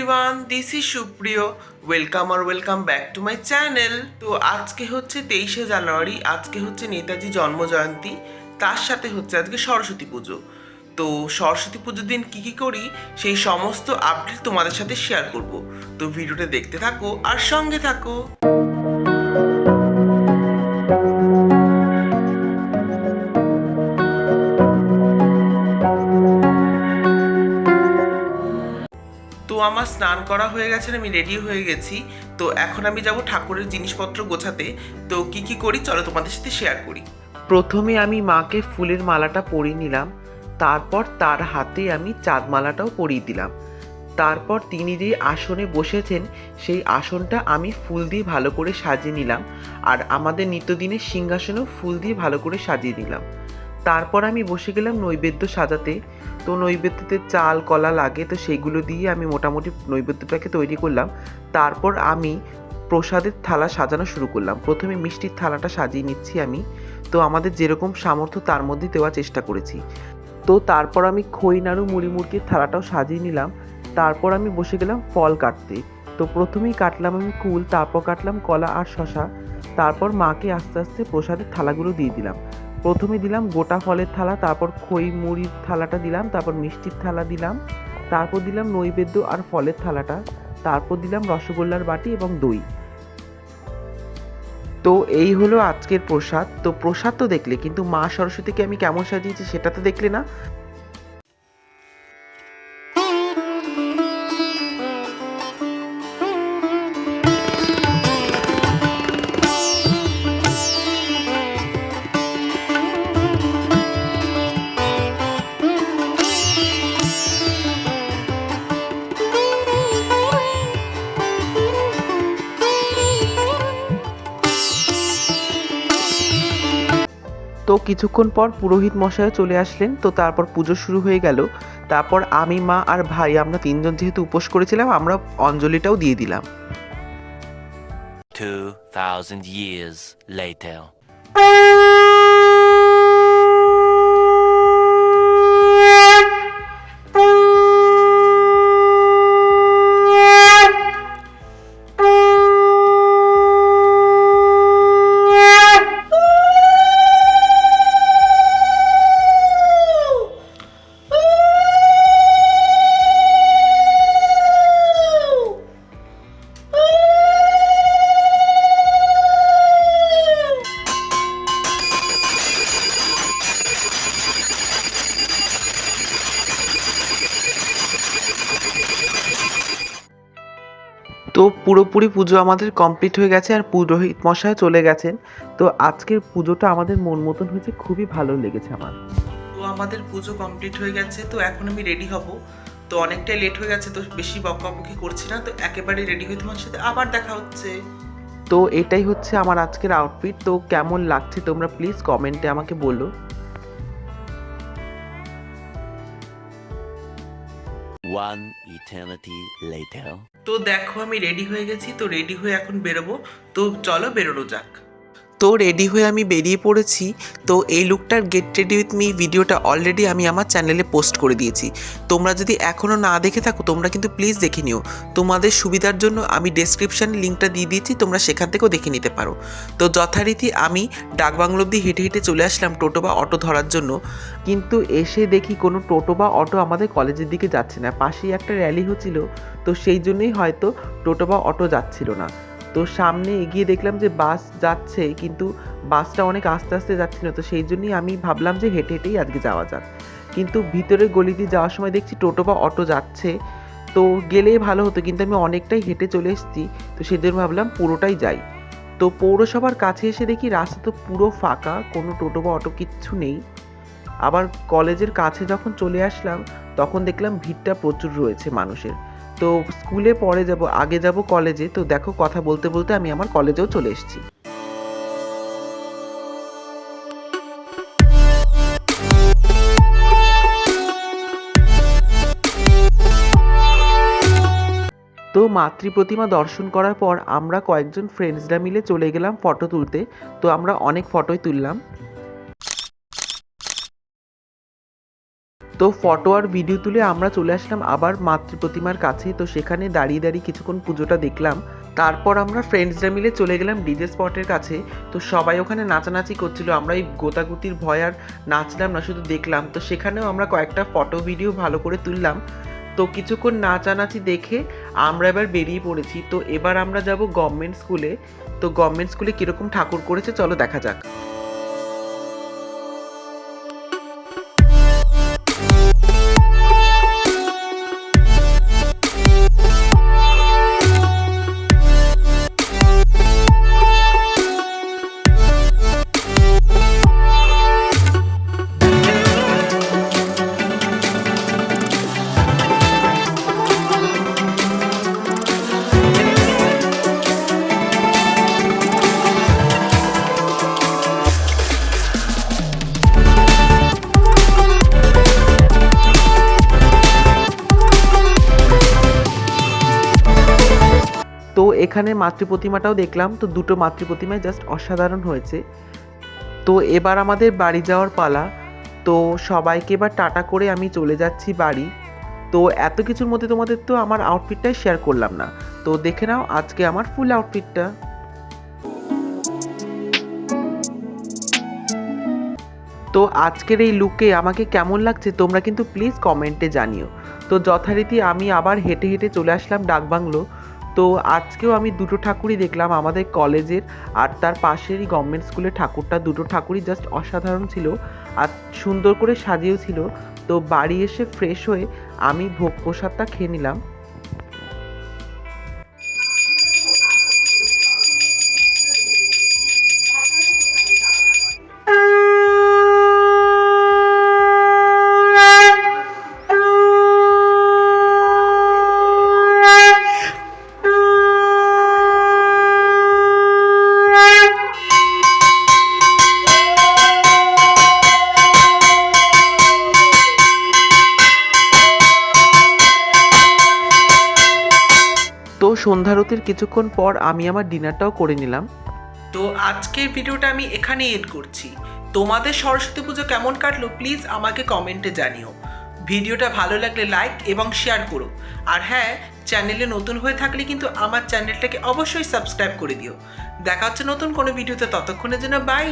Everyone, this is সুপ্রিয়। Welcome back to my channel. তো আজকে হচ্ছে 23শে জানুয়ারি, আজকে হচ্ছে নেতাজি জন্মজয়ন্তী, তার সাথে হচ্ছে আজকে সরস্বতী পুজো। তো সরস্বতী পুজোর দিন কী করি সেই সমস্ত আপডেট তোমাদের সাথে শেয়ার করব। তো ভিডিওটা দেখতে থাকো আর সঙ্গে থাকো। তো আমার স্নান করা হয়ে গেছে, আমি রেডি হয়ে গেছি। তো এখন আমি যাব ঠাকুরের জিনিসপত্র গোছাতে। তো কি করি চলো তোমাদের সাথে শেয়ার করি। প্রথমে আমি মাকে ফুলের মালাটা পরিয়ে নিলাম, তারপর তার হাতে আমি চাঁদমালাটাও পরিয়ে দিলাম। তারপর তিনি যে আসনে বসেছেন সেই আসনটা আমি ফুল দিয়ে ভালো করে সাজিয়ে নিলাম, আর আমাদের নিত্যদিনের সিংহাসনেও ফুল দিয়ে ভালো করে সাজিয়ে নিলাম। তারপর আমি বসে গেলাম নৈবেদ্য সাজাতে। তো নৈবেদ্যতে চাল কলা লাগে, তো সেইগুলো দিয়ে আমি মোটামুটি নৈবেদ্যটাকে তৈরি করলাম। তারপর আমি প্রসাদের থালা সাজানো শুরু করলাম। প্রথমে মিষ্টির থালাটা সাজিয়ে নিচ্ছি আমি। তো আমাদের যেরকম সামর্থ্য তার মধ্যে দেওয়ার চেষ্টা করেছি। তো তারপর আমি খই নাড়ু মুড়ি মুড়কির থালাটাও সাজিয়ে নিলাম। তারপর আমি বসে গেলাম ফল কাটতে। তো প্রথমেই কাটলাম আমি কুল, তারপর কাটলাম কলা আর শশা। তারপর মাকে আস্তে আস্তে প্রসাদের থালাগুলো দিয়ে দিলাম। প্রথমে দিলাম গোটা ফলের থালা, তারপর খই মুড়ির থালাটা দিলাম, তারপর মিষ্টির থালা দিলাম, তারপর দিলাম নৈবেদ্য আর ফলের থালাটা, তারপর দিলাম রসগোল্লার বাটি এবং দই। তো এই হলো আজকের প্রসাদ। তো প্রসাদ তো দেখলে, কিন্তু মা সরস্বতীকে আমি কেমন সাজিয়েছি সেটা তো দেখলে না। তো কিছুক্ষণ পর পুরোহিত মশাইও চলে আসলেন। তো তারপর পুজো শুরু হয়ে গেল। তারপর আমি, মা আর ভাই, আমরা তিনজন যেহেতু উপোস করেছিলাম, আমরা অঞ্জলিটাও দিয়ে দিলাম। 2000 years later. তো পুরোপুরি পুজো আমাদের কমপ্লিট হয়ে গেছে, আর পুরোহিত মশাই চলে গেছেন। তো আজকের পুজোটা আমাদের মন মতন হয়েছে, খুবই ভালো লেগেছে আমার। তো আমাদের পুজো কমপ্লিট হয়ে গেছে। তো এখন আমি রেডি হব। তো অনেকটাই লেট হয়ে গেছে, তো বেশি বকাবকি করছি না। তো একেবারে রেডি হয়ে তোমার সাথে আবার দেখা হচ্ছে। তো এটাই হচ্ছে আমার আজকের আউটফিট। তো কেমন লাগছে তোমরা প্লিজ কমেন্টে আমাকে বলো। One eternity later. তো দেখো আমি রেডি হয়ে গেছি। তো রেডি হয়ে এখন বেরোবো। তো চলো বেরোনো যাক। তো রেডি হয়ে আমি বেরিয়ে পড়েছি। তো এই লুকটার গেট রেডি উইথ মি ভিডিওটা অলরেডি আমি আমার চ্যানেলে পোস্ট করে দিয়েছি। তোমরা যদি এখনও না দেখে থাকো তোমরা কিন্তু প্লিজ দেখে নিও। তোমাদের সুবিধার জন্য আমি ডেসক্রিপশানে লিঙ্কটা দিয়ে দিয়েছি, তোমরা সেখান থেকেও দেখে নিতে পারো। তো যথারীতি আমি ডাকবাংলো অবধি হেঁটে হেঁটে চলে আসলাম টোটো বা অটো ধরার জন্য। কিন্তু এসে দেখি কোনো টোটো বা অটো আমাদের কলেজের দিকে যাচ্ছে না। পাশেই একটা র্যালি হচ্ছিল, তো সেই জন্যই হয়তো টোটো বা অটো যাচ্ছিল না। তো সামনে এগিয়ে দেখলাম যে বাস যাচ্ছে, কিন্তু বাসটা অনেক আস্তে আস্তে যাচ্ছিল। তো সেই জন্যই আমি ভাবলাম যে হেঁটে হেঁটেই আজকে যাওয়া যাক। কিন্তু ভিতরের গলি দিয়ে যাওয়ার সময় দেখছি টোটো বা অটো যাচ্ছে। তো গেলেই ভালো হতো, কিন্তু আমি অনেকটাই হেঁটে চলে এসেছি। তো সেজন্য ভাবলাম পুরোটাই যাই। তো পৌরসভার কাছে এসে দেখি রাস্তা তো পুরো ফাঁকা, কোনো টোটো বা অটো কিচ্ছু নেই। আবার কলেজের কাছে যখন চলে আসলাম তখন দেখলাম ভিড়টা প্রচুর রয়েছে মানুষের। তো স্কুলে পরে যাব, আগে যাব কলেজে। তো দেখো কথা বলতে বলতে আমি আমার কলেজেও চলে এসেছি। তো মাতৃ প্রতিমা দর্শন করার পর আমরা কয়েকজন ফ্রেন্ডসরা মিলে চলে গেলাম ফটো তুলতে। তো আমরা অনেক ফটোই তুললাম। তো ফটো আর ভিডিও তুলে আমরা চলে আসলাম আবার মাতৃ প্রতিমার কাছে। তো সেখানে দাঁড়িয়ে দাঁড়িয়ে কিছুক্ষণ পুজোটা দেখলাম। তারপর আমরা ফ্রেন্ডসরা মিলে চলে গেলাম ডিজে স্পটের কাছে। তো সবাই ওখানে নাচানাচি করছিল, আমরা এই গোতাগুতির ভয় আর নাচলাম না, শুধু দেখলাম। তো সেখানেও আমরা কয়েকটা ফটো ভিডিও ভালো করে তুললাম। তো কিছুক্ষণ নাচানাচি দেখে আমরা এবার বেরিয়ে পড়েছি। তো এবার আমরা যাব গভর্নমেন্ট স্কুলে। তো গভর্নমেন্ট স্কুলে কীরকম ঠাকুর করেছে চলো দেখা যাক। তো এখানে মাতৃ প্রতিমাটাও দেখলাম। তো দুটো মাতৃ প্রতিমায় জাস্ট অসাধারণ হয়েছে। তো এবার আমাদের বাড়ি যাওয়ার পালা। তো সবাইকে এবার টাটা করে আমি চলে যাচ্ছি বাড়ি। তো এত কিছুর মধ্যে তোমাদের তো আমার আউটফিটটাই শেয়ার করলাম না। তো দেখে নাও আজকে আমার ফুল আউটফিটটা। তো আজকের এই লুকে আমাকে কেমন লাগছে তোমরা কিন্তু প্লিজ কমেন্টে জানিও। তো যথারীতি আমি আবার হেঁটে হেঁটে চলে আসলাম ডাকবাংলো। তো আজকেও আমি দুটো ঠাকুরই দেখলাম, আমাদের কলেজের আর তার পাশেরই গভর্নমেন্ট স্কুলের ঠাকুরটা। দুটো ঠাকুরই জাস্ট অসাধারণ ছিল আর সুন্দর করে সাজিয়েও ছিল। তো বাড়ি এসে ফ্রেশ হয়ে আমি ভোগ প্রসাদটা খেয়ে নিলাম। তো সন্ধ্যারতির কিছুক্ষণ পর আমি আমার ডিনারটাও করে নিলাম। তো আজকের ভিডিওটা আমি এখানে এড করছি। তোমাদের সরস্বতী পুজো কেমন কাটলো প্লিজ আমাকে কমেন্টে জানিও। ভিডিওটা ভালো লাগলে লাইক এবং শেয়ার করো। আর হ্যাঁ, চ্যানেলে নতুন হয়ে থাকলে কিন্তু আমার চ্যানেলটাকে অবশ্যই সাবস্ক্রাইব করে দিও। দেখা হচ্ছে নতুন কোনো ভিডিওতে, ততক্ষণের জন্য বাই।